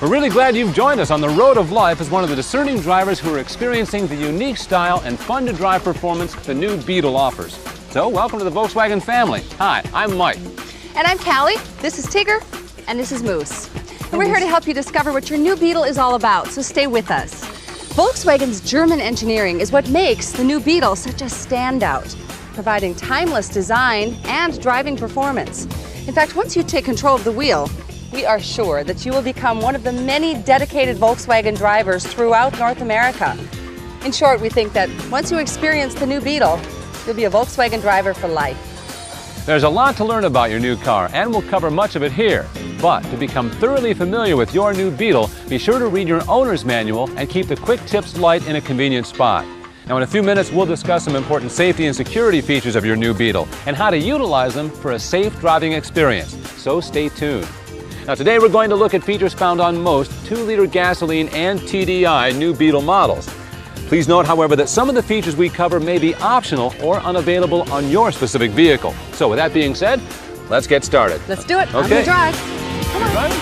We're really glad you've joined us on the road of life as one of the discerning drivers who are experiencing the unique style and fun-to-drive performance the new Beetle offers. So, welcome to the Volkswagen family. Hi, I'm Mike. And I'm Callie. This is Tigger. And this is Moose. And we're here to help you discover what your new Beetle is all about, so stay with us. Volkswagen's German engineering is what makes the new Beetle such a standout, providing timeless design and driving performance. In fact, once you take control of the wheel, we are sure that you will become one of the many dedicated Volkswagen drivers throughout North America. In short, we think that once you experience the new Beetle, you'll be a Volkswagen driver for life. There's a lot to learn about your new car, and we'll cover much of it here. But to become thoroughly familiar with your new Beetle, be sure to read your owner's manual and keep the quick tips light in a convenient spot. Now, in a few minutes, we'll discuss some important safety and security features of your new Beetle and how to utilize them for a safe driving experience. So stay tuned. Now, today we're going to look at features found on most 2-liter gasoline and TDI new Beetle models. Please note, however, that some of the features we cover may be optional or unavailable on your specific vehicle. So with that being said, let's get started. Let's do it. Okay. I'm gonna drive. Come on. Right.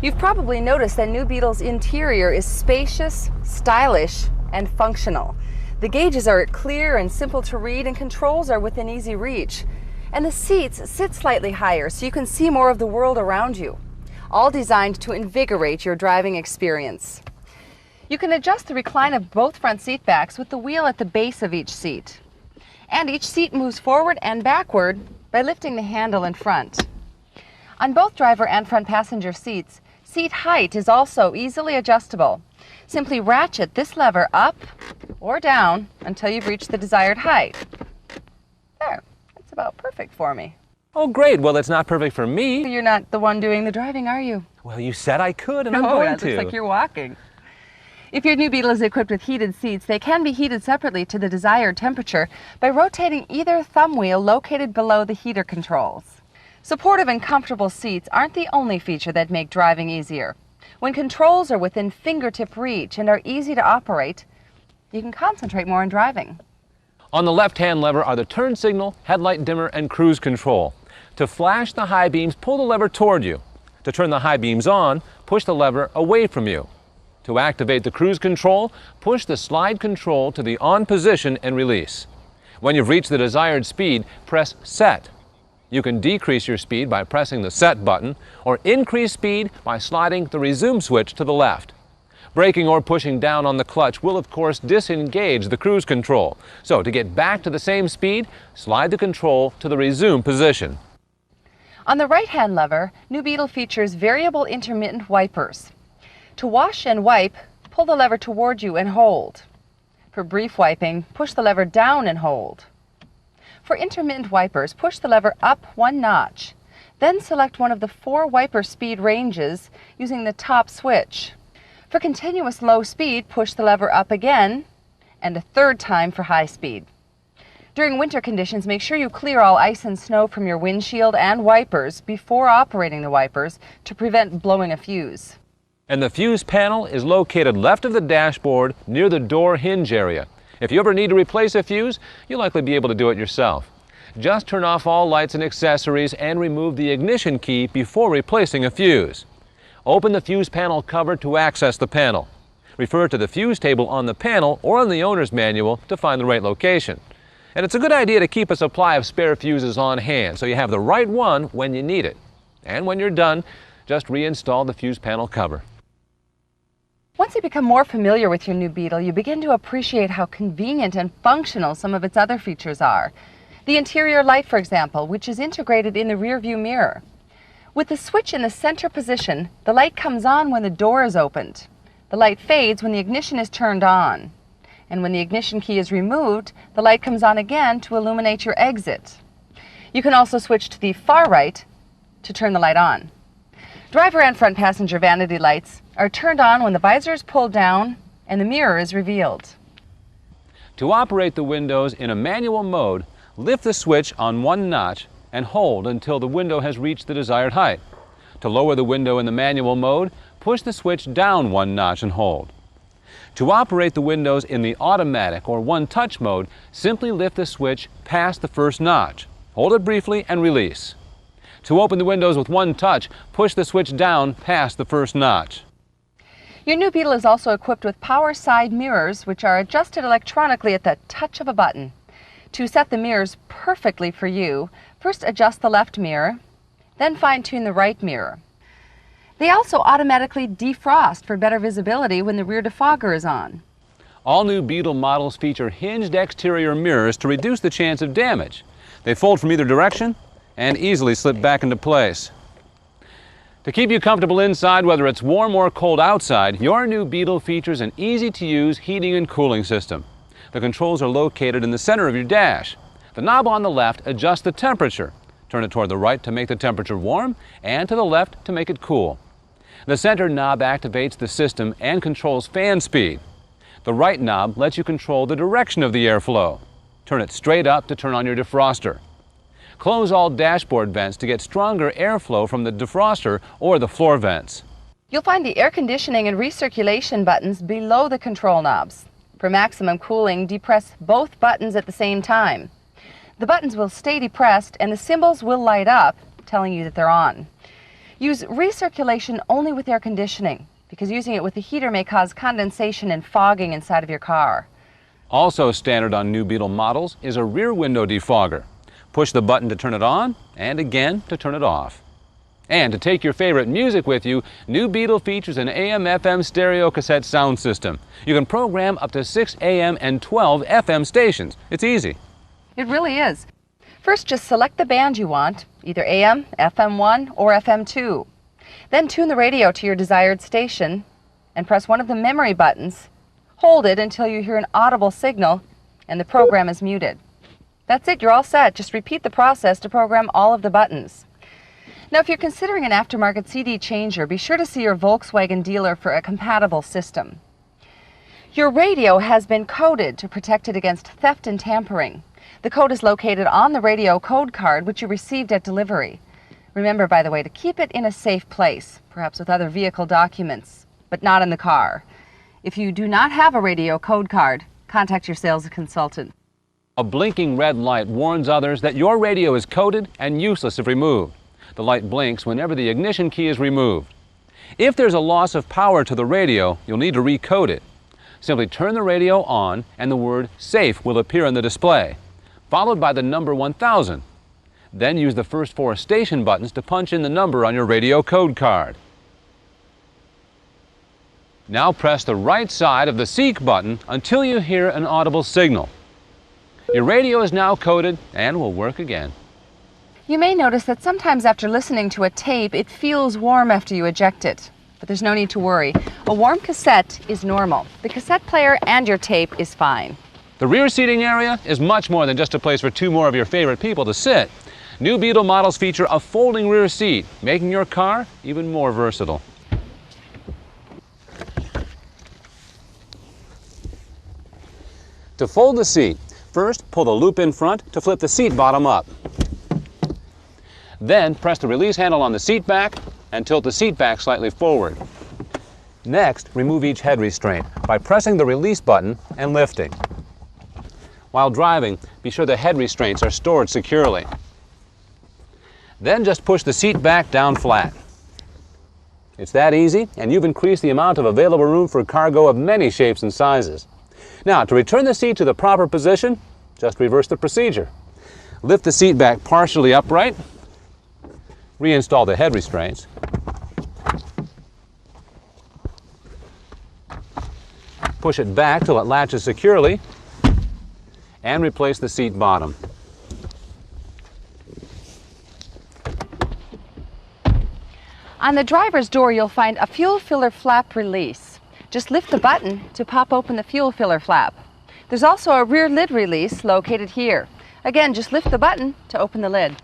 You've probably noticed that new Beetle's interior is spacious, stylish, and functional. The gauges are clear and simple to read, and controls are within easy reach. And the seats sit slightly higher so you can see more of the world around you, all designed to invigorate your driving experience. You can adjust the recline of both front seat backs with the wheel at the base of each seat. And each seat moves forward and backward by lifting the handle in front. On both driver and front passenger seats, seat height is also easily adjustable. Simply ratchet this lever up or down until you've reached the desired height. There, that's about perfect for me. Oh, great. Well, it's not perfect for me. You're not the one doing the driving, are you? Well, you said I could, and I'm No, going that to. looks like you're walking. If your new Beetle is equipped with heated seats, they can be heated separately to the desired temperature by rotating either thumb wheel located below the heater controls. Supportive and comfortable seats aren't the only feature that make driving easier. When controls are within fingertip reach and are easy to operate, you can concentrate more on driving. On the left-hand lever are the turn signal, headlight dimmer, and cruise control. To flash the high beams, pull the lever toward you. To turn the high beams on, push the lever away from you. To activate the cruise control, push the slide control to the on position and release. When you've reached the desired speed, press Set. You can decrease your speed by pressing the Set button, or increase speed by sliding the Resume switch to the left. Braking or pushing down on the clutch will, of course, disengage the cruise control. So, to get back to the same speed, slide the control to the Resume position. On the right-hand lever, new Beetle features variable intermittent wipers. To wash and wipe, pull the lever toward you and hold. For brief wiping, push the lever down and hold. For intermittent wipers, push the lever up one notch. Then select one of the 4 wiper speed ranges using the top switch. For continuous low speed, push the lever up again, and a 3rd time for high speed. During winter conditions, make sure you clear all ice and snow from your windshield and wipers before operating the wipers to prevent blowing a fuse. And the fuse panel is located left of the dashboard near the door hinge area. If you ever need to replace a fuse, you'll likely be able to do it yourself. Just turn off all lights and accessories and remove the ignition key before replacing a fuse. Open the fuse panel cover to access the panel. Refer to the fuse table on the panel or on the owner's manual to find the right location. And it's a good idea to keep a supply of spare fuses on hand so you have the right one when you need it. And when you're done, just reinstall the fuse panel cover. Once you become more familiar with your new Beetle, you begin to appreciate how convenient and functional some of its other features are. The interior light, for example, which is integrated in the rearview mirror. With the switch in the center position, the light comes on when the door is opened. The light fades when the ignition is turned on. And when the ignition key is removed, the light comes on again to illuminate your exit. You can also switch to the far right to turn the light on. Driver and front passenger vanity lights are turned on when the visor is pulled down and the mirror is revealed. To operate the windows in a manual mode, lift the switch on one notch and hold until the window has reached the desired height. To lower the window in the manual mode, push the switch down one notch and hold. To operate the windows in the automatic or one-touch mode, simply lift the switch past the first notch. Hold it briefly and release. To open the windows with one touch, push the switch down past the first notch. Your new Beetle is also equipped with power side mirrors, which are adjusted electronically at the touch of a button. To set the mirrors perfectly for you, first adjust the left mirror, then fine-tune the right mirror. They also automatically defrost for better visibility when the rear defogger is on. All new Beetle models feature hinged exterior mirrors to reduce the chance of damage. They fold from either direction and easily slip back into place. To keep you comfortable inside, whether it's warm or cold outside, your new Beetle features an easy-to-use heating and cooling system. The controls are located in the center of your dash. The knob on the left adjusts the temperature. Turn it toward the right to make the temperature warm, and to the left to make it cool. The center knob activates the system and controls fan speed. The right knob lets you control the direction of the airflow. Turn it straight up to turn on your defroster. Close all dashboard vents to get stronger airflow from the defroster or the floor vents. You'll find the air conditioning and recirculation buttons below the control knobs. For maximum cooling, depress both buttons at the same time. The buttons will stay depressed and the symbols will light up, telling you that they're on. Use recirculation only with air conditioning, because using it with the heater may cause condensation and fogging inside of your car. Also standard on new Beetle models is a rear window defogger. Push the button to turn it on, and again to turn it off. And to take your favorite music with you, new Beetle features an AM/FM stereo cassette sound system. You can program up to 6 AM and 12 FM stations. It's easy. It really is. First, just select the band you want, either AM, FM1, or FM2. Then tune the radio to your desired station and press one of the memory buttons. Hold it until you hear an audible signal and the program is muted. That's it, you're all set. Just repeat the process to program all of the buttons. Now, if you're considering an aftermarket CD changer, be sure to see your Volkswagen dealer for a compatible system. Your radio has been coded to protect it against theft and tampering. The code is located on the radio code card, which you received at delivery. Remember, by the way, to keep it in a safe place, perhaps with other vehicle documents, but not in the car. If you do not have a radio code card, contact your sales consultant. A blinking red light warns others that your radio is coded and useless if removed. The light blinks whenever the ignition key is removed. If there's a loss of power to the radio, you'll need to recode it. Simply turn the radio on and the word SAFE will appear on the display, followed by the number 1000. Then use the first 4 station buttons to punch in the number on your radio code card. Now press the right side of the SEEK button until you hear an audible signal. Your radio is now coded and will work again. You may notice that sometimes after listening to a tape, it feels warm after you eject it. But there's no need to worry. A warm cassette is normal. The cassette player and your tape is fine. The rear seating area is much more than just a place for 2 more of your favorite people to sit. New Beetle models feature a folding rear seat, making your car even more versatile. To fold the seat, first pull the loop in front to flip the seat bottom up. Then press the release handle on the seat back and tilt the seat back slightly forward. Next, remove each head restraint by pressing the release button and lifting. While driving, be sure the head restraints are stored securely. Then just push the seat back down flat. It's that easy, and you've increased the amount of available room for cargo of many shapes and sizes. Now, to return the seat to the proper position, just reverse the procedure. Lift the seat back partially upright, reinstall the head restraints, push it back till it latches securely, and replace the seat bottom. On the driver's door, you'll find a fuel filler flap release. Just lift the button to pop open the fuel filler flap. There's also a rear lid release located here. Again, just lift the button to open the lid.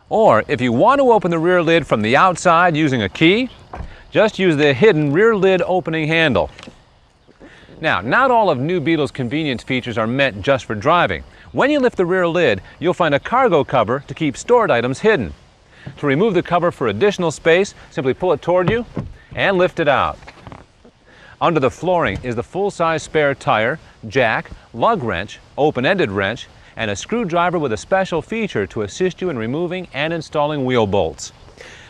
Or if you want to open the rear lid from the outside using a key, just use the hidden rear lid opening handle. Now, not all of new Beetle's convenience features are meant just for driving. When you lift the rear lid, you'll find a cargo cover to keep stored items hidden. To remove the cover for additional space, simply pull it toward you and lift it out. Under the flooring is the full-size spare tire, jack, lug wrench, open-ended wrench, and a screwdriver with a special feature to assist you in removing and installing wheel bolts.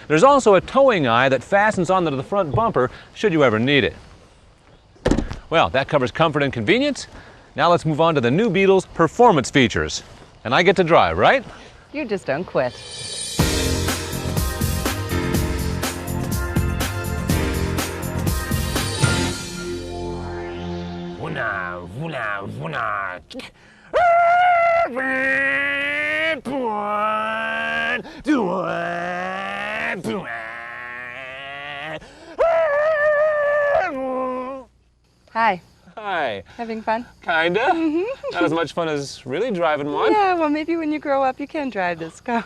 There's also a towing eye that fastens onto the front bumper should you ever need it. Well, that covers comfort and convenience. Now let's move on to the new Beetle's performance features. And I get to drive, right? You just don't quit. Vuna, vuna, vuna. Hi. Hi. Having fun? Kinda. Not as much fun as really driving one. Yeah, well, maybe when you grow up, you can drive this car.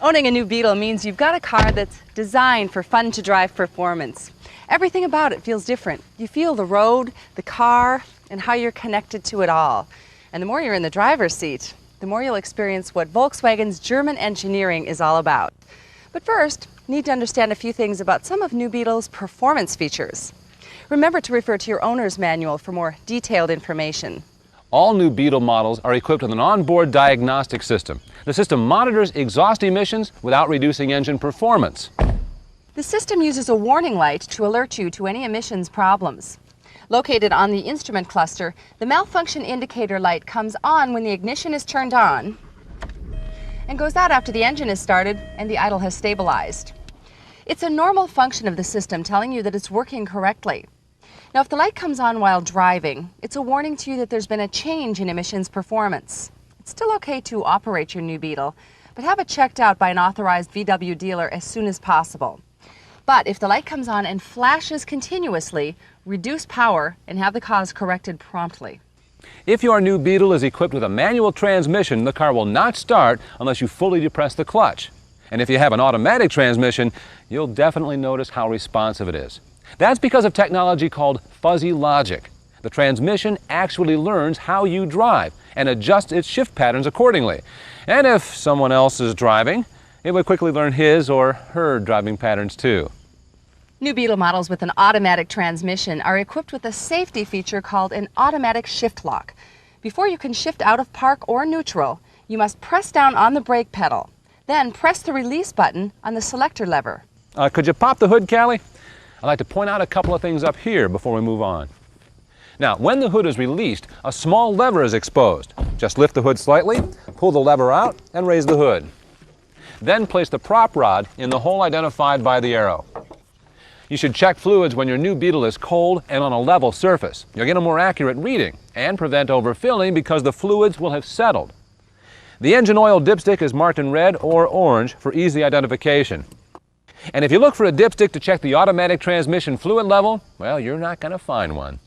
Owning a new Beetle means you've got a car that's designed for fun-to-drive performance. Everything about it feels different. You feel the road, the car, and how you're connected to it all. And the more you're in the driver's seat, the more you'll experience what Volkswagen's German engineering is all about. But first, you need to understand a few things about some of new Beetle's performance features. Remember to refer to your owner's manual for more detailed information. All new Beetle models are equipped with an onboard diagnostic system. The system monitors exhaust emissions without reducing engine performance. The system uses a warning light to alert you to any emissions problems. Located on the instrument cluster, the malfunction indicator light comes on when the ignition is turned on and goes out after the engine is started and the idle has stabilized. It's a normal function of the system telling you that it's working correctly. Now, if the light comes on while driving, it's a warning to you that there's been a change in emissions performance. It's still okay to operate your new Beetle, but have it checked out by an authorized VW dealer as soon as possible. But if the light comes on and flashes continuously, reduce power and have the cause corrected promptly. If your new Beetle is equipped with a manual transmission, the car will not start unless you fully depress the clutch. And if you have an automatic transmission, you'll definitely notice how responsive it is. That's because of technology called fuzzy logic. The transmission actually learns how you drive and adjusts its shift patterns accordingly. And if someone else is driving, it would quickly learn his or her driving patterns too. New Beetle models with an automatic transmission are equipped with a safety feature called an automatic shift lock. Before you can shift out of park or neutral, you must press down on the brake pedal. Then press the release button on the selector lever. Could you pop the hood, Callie? I'd like to point out a couple of things up here before we move on. Now, when the hood is released, a small lever is exposed. Just lift the hood slightly, pull the lever out, and raise the hood. Then place the prop rod in the hole identified by the arrow. You should check fluids when your new Beetle is cold and on a level surface. You'll get a more accurate reading and prevent overfilling because the fluids will have settled. The engine oil dipstick is marked in red or orange for easy identification. And if you look for a dipstick to check the automatic transmission fluid level, well, you're not going to find one.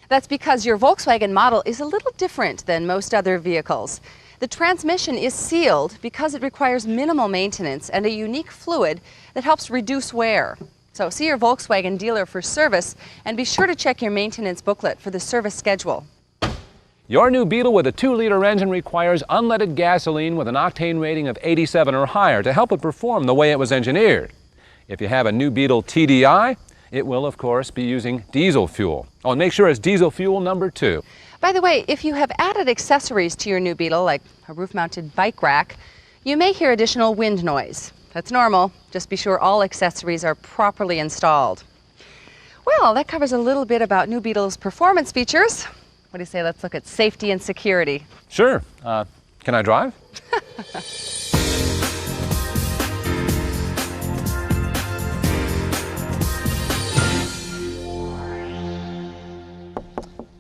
That's because your Volkswagen model is a little different than most other vehicles. The transmission is sealed because it requires minimal maintenance and a unique fluid that helps reduce wear. So see your Volkswagen dealer for service and be sure to check your maintenance booklet for the service schedule. Your new Beetle with a 2-liter engine requires unleaded gasoline with an octane rating of 87 or higher to help it perform the way it was engineered. If you have a new Beetle TDI, it will, of course, be using diesel fuel. Oh, and make sure it's diesel fuel number 2. By the way, if you have added accessories to your new Beetle, like a roof-mounted bike rack, you may hear additional wind noise. That's normal. Just be sure all accessories are properly installed. Well, that covers a little bit about new Beetle's performance features. What do you say? Let's look at safety and security. Sure. Can I drive?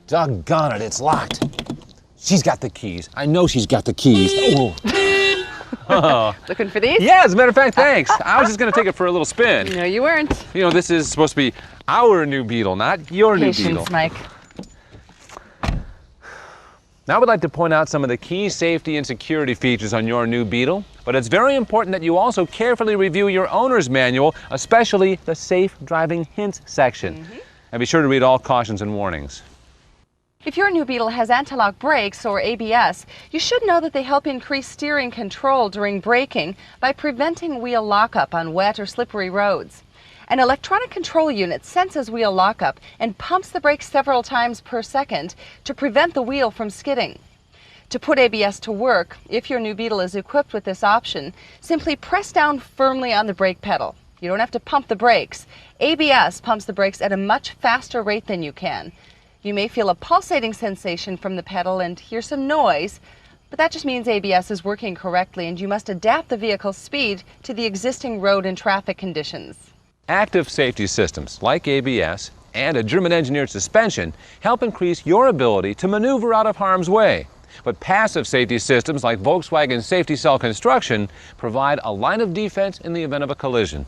Doggone it, it's locked. She's got the keys. I know she's got the keys. Oh. Looking for these? Yeah, as a matter of fact, thanks. I was just going to take it for a little spin. No, you weren't. You know, this is supposed to be our new Beetle, not your new Beetle. Patience, Mike. Now we'd like to point out some of the key safety and security features on your new Beetle, but it's very important that you also carefully review your owner's manual, especially the Safe Driving Hints section. And be sure to read all cautions and warnings. If your new Beetle has anti-lock brakes or ABS, you should know that they help increase steering control during braking by preventing wheel lockup on wet or slippery roads. An electronic control unit senses wheel lockup and pumps the brakes several times per second to prevent the wheel from skidding. To put ABS to work, if your new Beetle is equipped with this option, simply press down firmly on the brake pedal. You don't have to pump the brakes. ABS pumps the brakes at a much faster rate than you can. You may feel a pulsating sensation from the pedal and hear some noise, but that just means ABS is working correctly and you must adapt the vehicle's speed to the existing road and traffic conditions. Active safety systems like ABS and a German-engineered suspension help increase your ability to maneuver out of harm's way. But passive safety systems like Volkswagen's safety cell construction provide a line of defense in the event of a collision.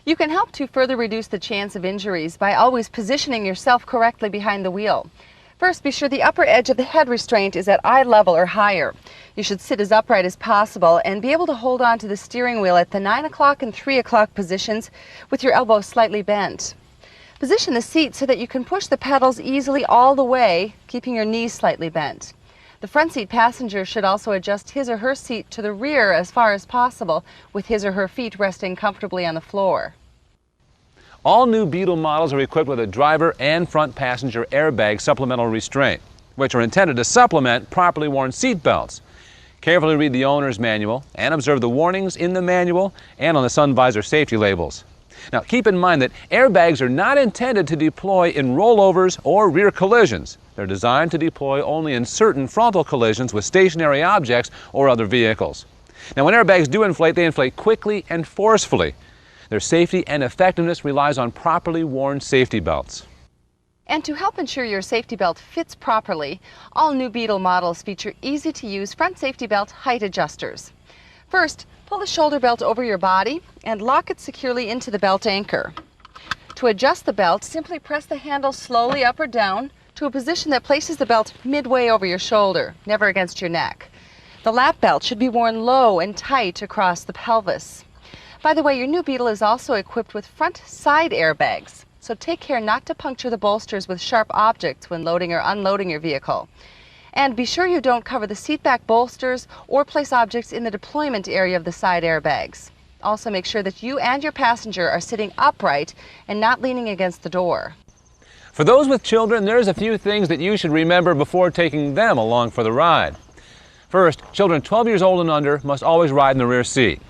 You can help to further reduce the chance of injuries by always positioning yourself correctly behind the wheel. First, be sure the upper edge of the head restraint is at eye level or higher. You should sit as upright as possible and be able to hold on to the steering wheel at the 9 o'clock and 3 o'clock positions with your elbows slightly bent. Position the seat so that you can push the pedals easily all the way, keeping your knees slightly bent. The front seat passenger should also adjust his or her seat to the rear as far as possible, with his or her feet resting comfortably on the floor. All new Beetle models are equipped with a driver and front passenger airbag supplemental restraint, which are intended to supplement properly worn seat belts. Carefully read the owner's manual and observe the warnings in the manual and on the sun visor safety labels. Now, keep in mind that airbags are not intended to deploy in rollovers or rear collisions. They're designed to deploy only in certain frontal collisions with stationary objects or other vehicles. Now, when airbags do inflate, they inflate quickly and forcefully. Their safety and effectiveness relies on properly worn safety belts. And to help ensure your safety belt fits properly, all new Beetle models feature easy-to-use front safety belt height adjusters. First, pull the shoulder belt over your body and lock it securely into the belt anchor. To adjust the belt, simply press the handle slowly up or down to a position that places the belt midway over your shoulder, never against your neck. The lap belt should be worn low and tight across the pelvis. By the way, your new Beetle is also equipped with front side airbags, so take care not to puncture the bolsters with sharp objects when loading or unloading your vehicle. And be sure you don't cover the seatback bolsters or place objects in the deployment area of the side airbags. Also, make sure that you and your passenger are sitting upright and not leaning against the door. For those with children, there's a few things that you should remember before taking them along for the ride. First, children 12 years old and under must always ride in the rear seat.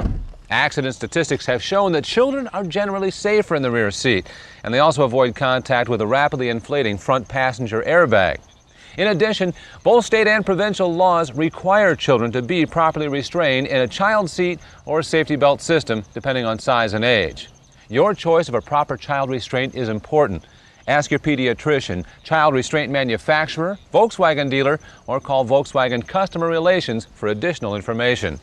Accident statistics have shown that children are generally safer in the rear seat, and they also avoid contact with a rapidly inflating front passenger airbag. In addition, both state and provincial laws require children to be properly restrained in a child seat or safety belt system, depending on size and age. Your choice of a proper child restraint is important. Ask your pediatrician, child restraint manufacturer, Volkswagen dealer, or call Volkswagen Customer Relations for additional information.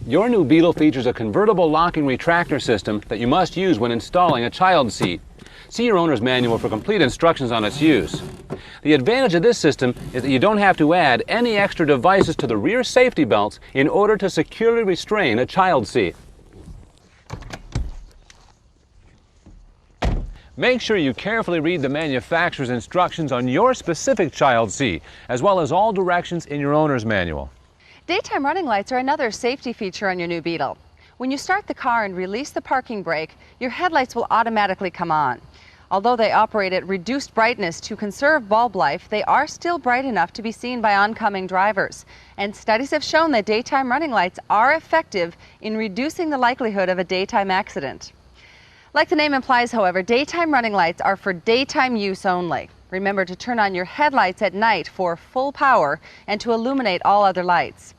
Your new Beetle features a convertible locking retractor system that you must use when installing a child seat. See your owner's manual for complete instructions on its use. The advantage of this system is that you don't have to add any extra devices to the rear safety belts in order to securely restrain a child seat. Make sure you carefully read the manufacturer's instructions on your specific child seat, as well as all directions in your owner's manual. Daytime running lights are another safety feature on your new Beetle. When you start the car and release the parking brake, your headlights will automatically come on. Although they operate at reduced brightness to conserve bulb life, they are still bright enough to be seen by oncoming drivers. And studies have shown that daytime running lights are effective in reducing the likelihood of a daytime accident. Like the name implies, however, daytime running lights are for daytime use only. Remember to turn on your headlights at night for full power and to illuminate all other lights.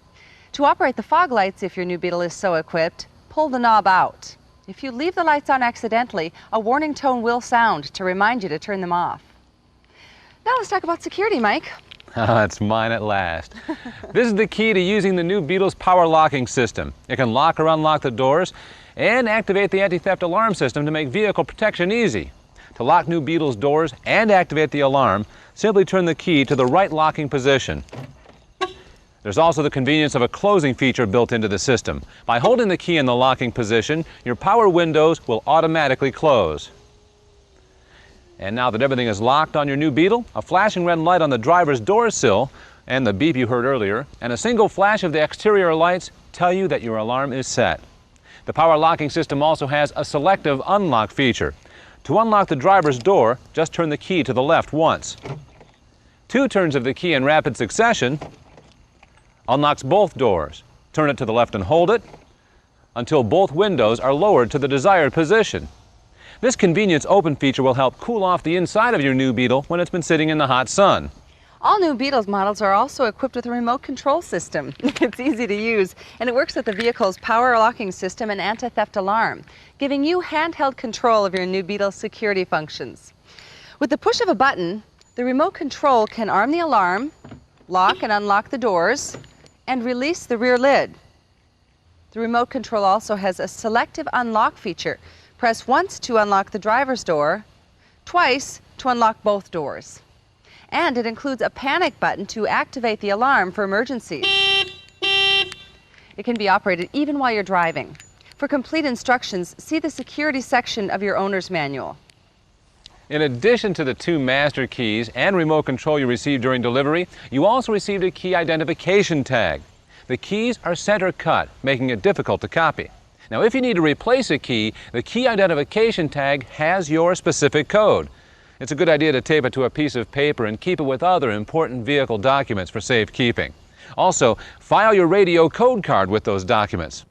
To operate the fog lights, if your new Beetle is so equipped, pull the knob out. If you leave the lights on accidentally, a warning tone will sound to remind you to turn them off. Now let's talk about security, Mike. It's mine at last. This is the key to using the new Beetle's power locking system. It can lock or unlock the doors and activate the anti-theft alarm system to make vehicle protection easy. To lock new Beetle's doors and activate the alarm, simply turn the key to the right locking position. There's also the convenience of a closing feature built into the system. By holding the key in the locking position, your power windows will automatically close. And now that everything is locked on your new Beetle, a flashing red light on the driver's door sill and the beep you heard earlier, and a single flash of the exterior lights tell you that your alarm is set. The power locking system also has a selective unlock feature. To unlock the driver's door, just turn the key to the left once. 2 turns of the key in rapid succession unlocks both doors. Turn it to the left and hold it until both windows are lowered to the desired position. This convenience open feature will help cool off the inside of your new Beetle when it's been sitting in the hot sun. All new Beetle's models are also equipped with a remote control system. It's easy to use, and it works with the vehicle's power locking system and anti-theft alarm, giving you handheld control of your new Beetle's security functions. With the push of a button, the remote control can arm the alarm, lock and unlock the doors, and release the rear lid. The remote control also has a selective unlock feature. Press once to unlock the driver's door, twice to unlock both doors. And it includes a panic button to activate the alarm for emergencies. It can be operated even while you're driving. For complete instructions, see the security section of your owner's manual. In addition to the 2 master keys and remote control you received during delivery, you also received a key identification tag. The keys are center cut, making it difficult to copy. Now, if you need to replace a key, the key identification tag has your specific code. It's a good idea to tape it to a piece of paper and keep it with other important vehicle documents for safekeeping. Also, file your radio code card with those documents.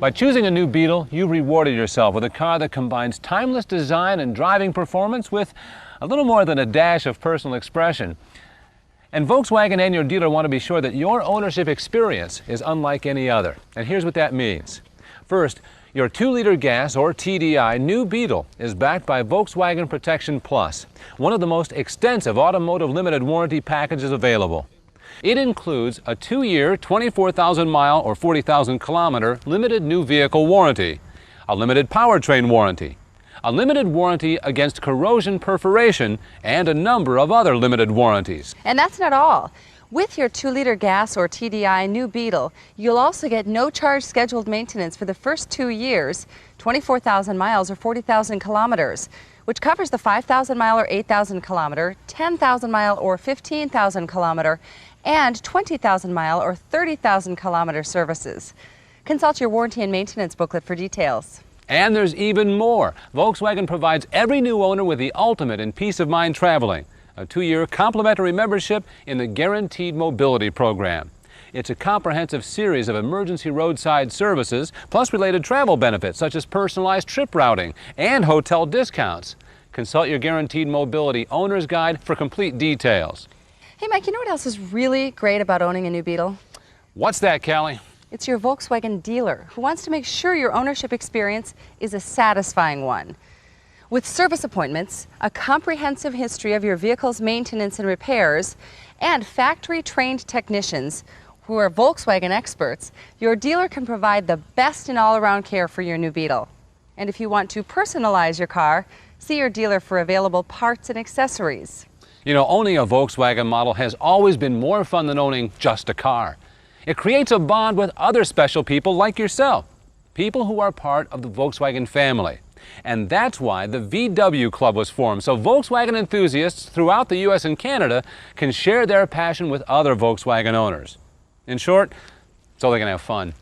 By choosing a new Beetle, you've rewarded yourself with a car that combines timeless design and driving performance with a little more than a dash of personal expression. And Volkswagen and your dealer want to be sure that your ownership experience is unlike any other. And here's what that means. First, your 2-liter gas, or TDI, new Beetle is backed by Volkswagen Protection Plus, one of the most extensive automotive limited warranty packages available. It includes a 2-year, 24,000-mile or 40,000-kilometer limited new vehicle warranty, a limited powertrain warranty, a limited warranty against corrosion perforation, and a number of other limited warranties. And that's not all. With your 2-liter gas or TDI new Beetle, you'll also get no-charge scheduled maintenance for the first 2 years, 24,000 miles or 40,000 kilometers, which covers the 5,000-mile or 8,000-kilometer, 10,000-mile or 15,000-kilometer, and 20,000-mile or 30,000-kilometer services. Consult your warranty and maintenance booklet for details. And there's even more. Volkswagen provides every new owner with the ultimate in peace of mind traveling, a 2-year complimentary membership in the Guaranteed Mobility Program. It's a comprehensive series of emergency roadside services, plus related travel benefits such as personalized trip routing and hotel discounts. Consult your Guaranteed Mobility Owner's Guide for complete details. Hey Mike, you know what else is really great about owning a new Beetle? What's that, Callie? It's your Volkswagen dealer who wants to make sure your ownership experience is a satisfying one. With service appointments, a comprehensive history of your vehicle's maintenance and repairs, and factory-trained technicians who are Volkswagen experts, your dealer can provide the best in all-around care for your new Beetle. And if you want to personalize your car, see your dealer for available parts and accessories. You know, owning a Volkswagen model has always been more fun than owning just a car. It creates a bond with other special people like yourself, people who are part of the Volkswagen family. And that's why the VW Club was formed, so Volkswagen enthusiasts throughout the U.S. and Canada can share their passion with other Volkswagen owners. In short, so they can have fun.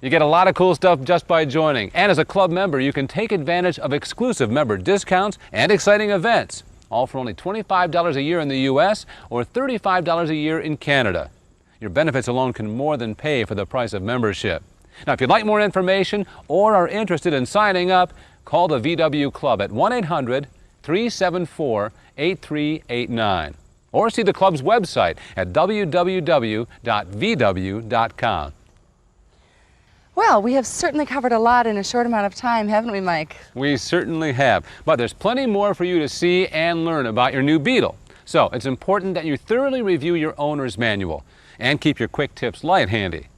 You get a lot of cool stuff just by joining, and as a club member, you can take advantage of exclusive member discounts and exciting events, all for only $25 a year in the U.S. or $35 a year in Canada. Your benefits alone can more than pay for the price of membership. Now, if you'd like more information or are interested in signing up, call the VW Club at 1-800-374-8389 or see the club's website at www.vw.com. Well, we have certainly covered a lot in a short amount of time, haven't we, Mike? We certainly have, but there's plenty more for you to see and learn about your new Beetle. So it's important that you thoroughly review your owner's manual. and keep your quick tips light handy.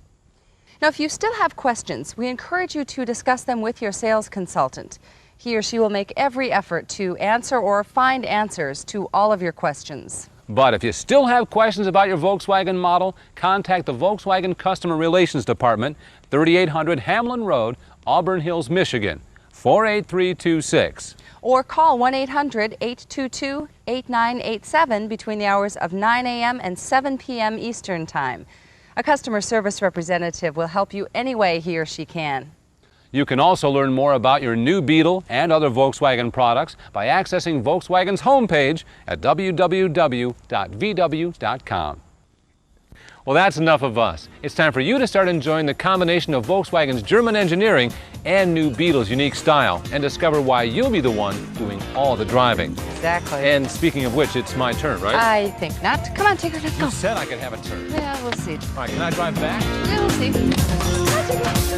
Now, if you still have questions, we encourage you to discuss them with your sales consultant. He or she will make every effort to answer or find answers to all of your questions. But if you still have questions about your Volkswagen model, contact the Volkswagen Customer Relations Department, 3800 Hamlin Road, Auburn Hills, Michigan, 48326. Or call 1-800-822-8987 between the hours of 9 a.m. and 7 p.m. Eastern Time. A customer service representative will help you any way he or she can. You can also learn more about your new Beetle and other Volkswagen products by accessing Volkswagen's homepage at www.vw.com. Well, that's enough of us. It's time for you to start enjoying the combination of Volkswagen's German engineering and new Beetle's unique style and discover why you'll be the one doing all the driving. Exactly. And speaking of which, it's my turn, right? I think not. Come on, Tigger, let's go. You said I could have a turn. Yeah, we'll see. All right, can I drive back? Yeah, we'll see. Come on, Tigger.